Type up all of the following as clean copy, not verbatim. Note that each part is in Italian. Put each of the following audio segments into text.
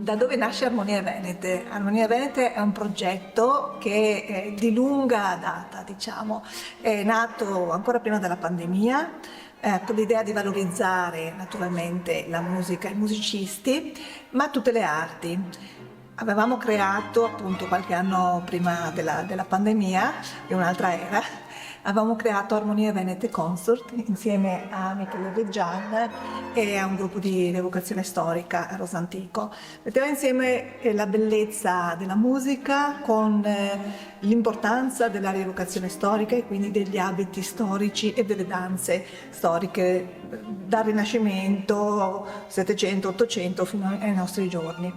Da dove nasce Armonie Venete? Armonie Venete è un progetto che è di lunga data, diciamo, è nato ancora prima della pandemia, con l'idea di valorizzare naturalmente la musica e i musicisti, ma tutte le arti. Avevamo creato appunto qualche anno prima della pandemia, di un'altra era, avevamo creato Armonie Venete Consort insieme a Michele Reggian e a un gruppo di rievocazione storica a Rosantico. Metteva insieme la bellezza della musica con l'importanza della rievocazione storica e quindi degli abiti storici e delle danze storiche dal Rinascimento, 700, 800 fino ai nostri giorni.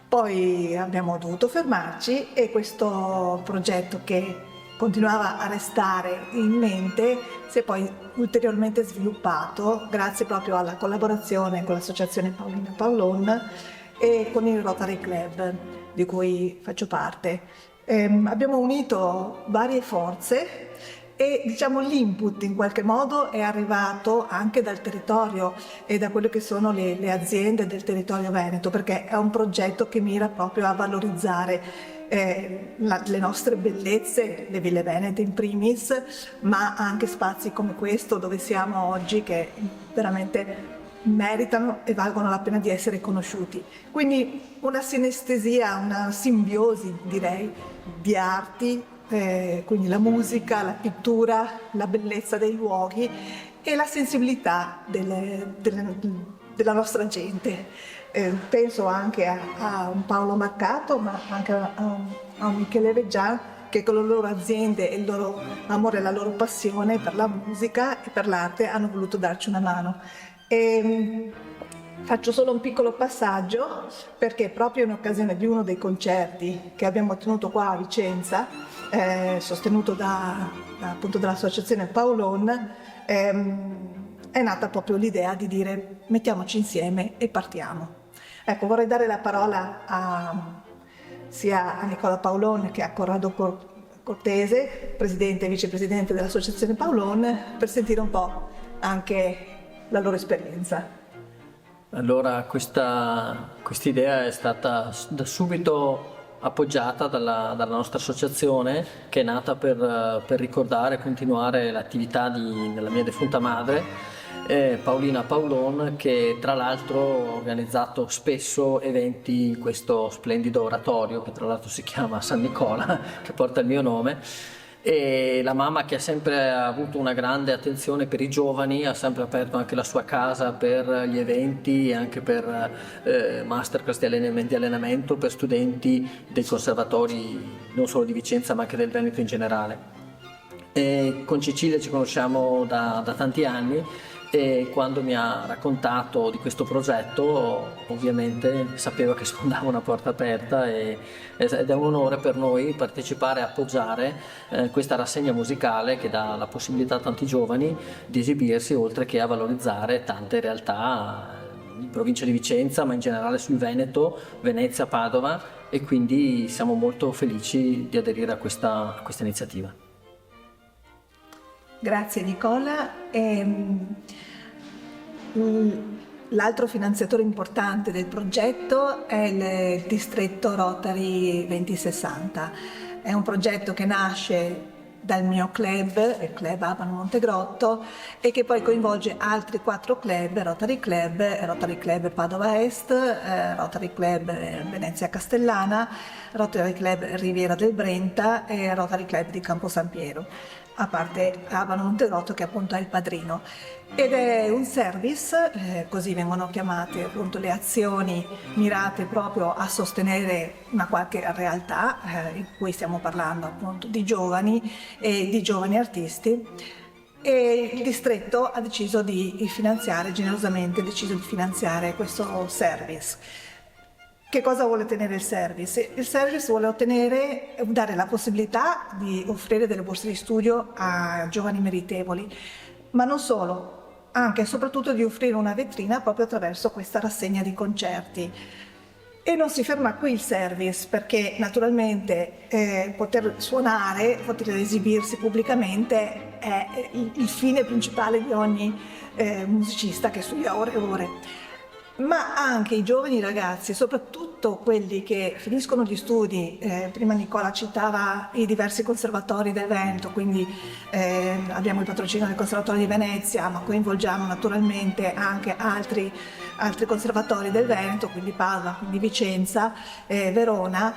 Poi abbiamo dovuto fermarci e questo progetto che continuava a restare in mente si è poi ulteriormente sviluppato grazie proprio alla collaborazione con l'associazione Paolina Paolon e con il Rotary Club di cui faccio parte. Abbiamo unito varie forze e diciamo l'input in qualche modo è arrivato anche dal territorio e da quelle che sono le aziende del territorio veneto, perché è un progetto che mira proprio a valorizzare le nostre bellezze, le ville venete in primis, ma anche spazi come questo dove siamo oggi che veramente meritano e valgono la pena di essere conosciuti. Quindi una sinestesia, una simbiosi direi di arti, quindi la musica, la pittura, la bellezza dei luoghi e la sensibilità della nostra gente. Penso anche a un Paolo Marcato, ma anche a un Michele Reggian, che con le loro aziende e il loro amore e la loro passione per la musica e per l'arte hanno voluto darci una mano. Faccio solo un piccolo passaggio perché proprio in occasione di uno dei concerti che abbiamo tenuto qua a Vicenza, sostenuto appunto dall'associazione Paolon, è nata proprio l'idea di dire mettiamoci insieme e partiamo. Ecco, vorrei dare la parola sia a Nicola Paolon che a Corrado Cortese, presidente e vicepresidente dell'associazione Paolon, per sentire un po' anche la loro esperienza. Allora, questa idea è stata da subito appoggiata dalla nostra associazione, che è nata per ricordare e continuare l'attività della mia defunta madre, Paolina Paolon, che tra l'altro ha organizzato spesso eventi in questo splendido oratorio che tra l'altro si chiama San Nicola, che porta il mio nome. E la mamma, che ha sempre avuto una grande attenzione per i giovani, ha sempre aperto anche la sua casa per gli eventi e anche per masterclass di allenamento per studenti dei conservatori non solo di Vicenza ma anche del Veneto in generale. E con Cecilia ci conosciamo da tanti anni e quando mi ha raccontato di questo progetto ovviamente sapevo che sfondava una porta aperta ed è un onore per noi partecipare e appoggiare questa rassegna musicale che dà la possibilità a tanti giovani di esibirsi, oltre che a valorizzare tante realtà in provincia di Vicenza ma in generale sul Veneto, Venezia, Padova, e quindi siamo molto felici di aderire a questa iniziativa. Grazie Nicola. L'altro finanziatore importante del progetto è il distretto Rotary 2060. È un progetto che nasce dal mio club, il club Abano Montegrotto, e che poi coinvolge altri 4 club, Rotary Club Padova Est, Rotary Club Venezia Castellana, Rotary Club Riviera del Brenta e Rotary Club di Campo San Piero, a parte Abano Montegrotto che appunto è il padrino. Ed è un service, così vengono chiamate appunto le azioni mirate proprio a sostenere una qualche realtà, in cui stiamo parlando appunto di giovani e di giovani artisti, e il distretto ha deciso di finanziare, generosamente deciso di finanziare questo service. Che cosa vuole ottenere il service? Il service vuole dare la possibilità di offrire delle borse di studio a giovani meritevoli, ma non solo, anche e soprattutto di offrire una vetrina proprio attraverso questa rassegna di concerti. E non si ferma qui il service, perché naturalmente poter suonare, poter esibirsi pubblicamente è il fine principale di ogni musicista che studia ore e ore. ma anche i giovani ragazzi, soprattutto quelli che finiscono gli studi. Prima Nicola citava i diversi conservatori del Veneto, quindi abbiamo il patrocinio del Conservatorio di Venezia, ma coinvolgiamo naturalmente anche altri conservatori del Veneto, quindi Padova, quindi Vicenza, Verona.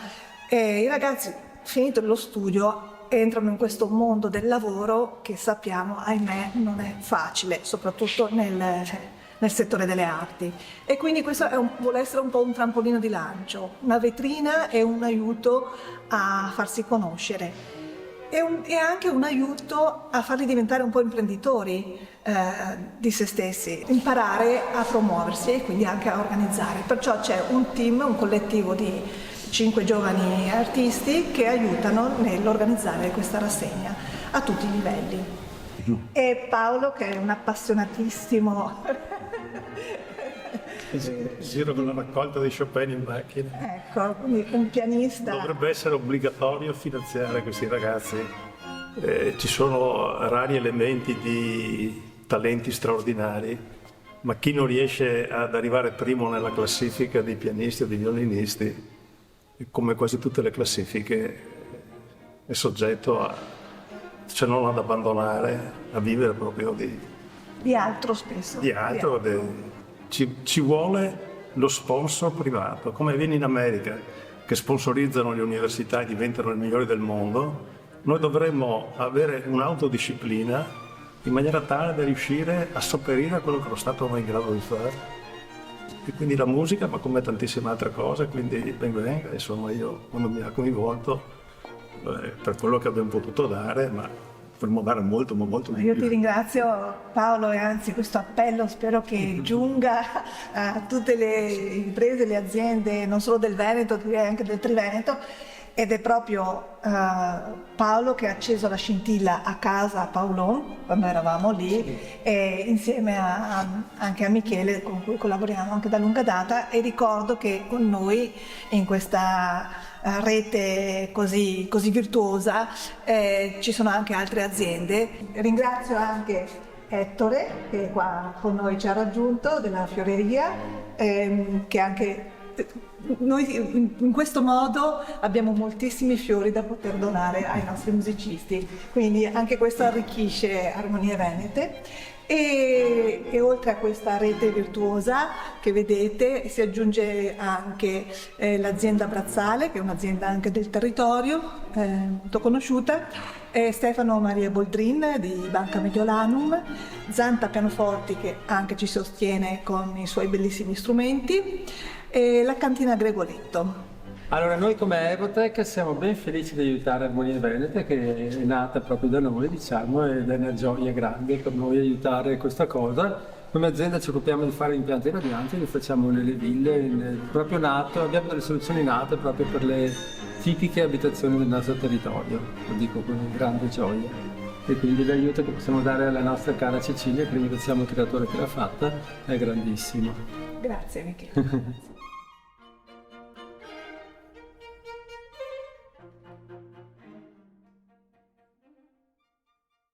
I ragazzi, finito lo studio, entrano in questo mondo del lavoro che sappiamo, ahimè, non è facile, soprattutto nel settore delle arti, e quindi questo vuole essere un po' un trampolino di lancio, una vetrina e un aiuto a farsi conoscere e anche un aiuto a farli diventare un po' imprenditori di se stessi, imparare a promuoversi e quindi anche a organizzare. Perciò c'è un team, un collettivo di 5 giovani artisti che aiutano nell'organizzare questa rassegna a tutti i livelli. E Paolo, che è un appassionatissimo Giro con la raccolta di Chopin in macchina. ecco, quindi un pianista. Dovrebbe essere obbligatorio finanziare questi ragazzi. Ci sono rari elementi di talenti straordinari, ma chi non riesce ad arrivare primo nella classifica dei pianisti o dei violinisti, come quasi tutte le classifiche, è soggetto a, se non ad abbandonare, a vivere proprio Di altro spesso. di altro. Ci vuole lo sponsor privato, come avviene in America, che sponsorizzano le università e diventano le migliori del mondo. Noi dovremmo avere un'autodisciplina in maniera tale da riuscire a sopperire a quello che lo Stato non è in grado di fare. E quindi la musica, ma come tantissime altre cose, quindi ben venga, insomma, io quando mi ha coinvolto per quello che abbiamo potuto dare, ma potremmo dare molto, ma molto di più. Io ti ringrazio Paolo, e anzi questo appello spero che giunga a tutte le imprese, le aziende, non solo del Veneto, direi anche del Triveneto, ed è proprio Paolo che ha acceso la scintilla a casa a Paolon, quando eravamo lì, e insieme anche a Michele, con cui collaboriamo anche da lunga data, e ricordo che con noi in questa rete così virtuosa ci sono anche altre aziende. Ringrazio anche Ettore, che qua con noi ci ha raggiunto, della Fioreria, che anche noi in questo modo abbiamo moltissimi fiori da poter donare ai nostri musicisti, quindi anche questo arricchisce Armonie Venete. E oltre a questa rete virtuosa che vedete si aggiunge anche l'azienda Brazzale, che è un'azienda anche del territorio, molto conosciuta, Stefano Maria Boldrin di Banca Mediolanum, Zanta Pianoforti, che anche ci sostiene con i suoi bellissimi strumenti, e la cantina Gregoletto. Allora, noi come Evotech siamo ben felici di aiutare Armonie Venete, che è nata proprio da noi, diciamo, ed è una gioia grande per noi aiutare questa cosa. Come azienda ci occupiamo di fare impianti radianti, li facciamo nelle ville, proprio nato, abbiamo delle soluzioni nate proprio per le tipiche abitazioni del nostro territorio, lo dico con grande gioia. E quindi l'aiuto che possiamo dare alla nostra cara Cecilia, che ringraziamo il creatore che l'ha fatta, è grandissimo. Grazie Michele.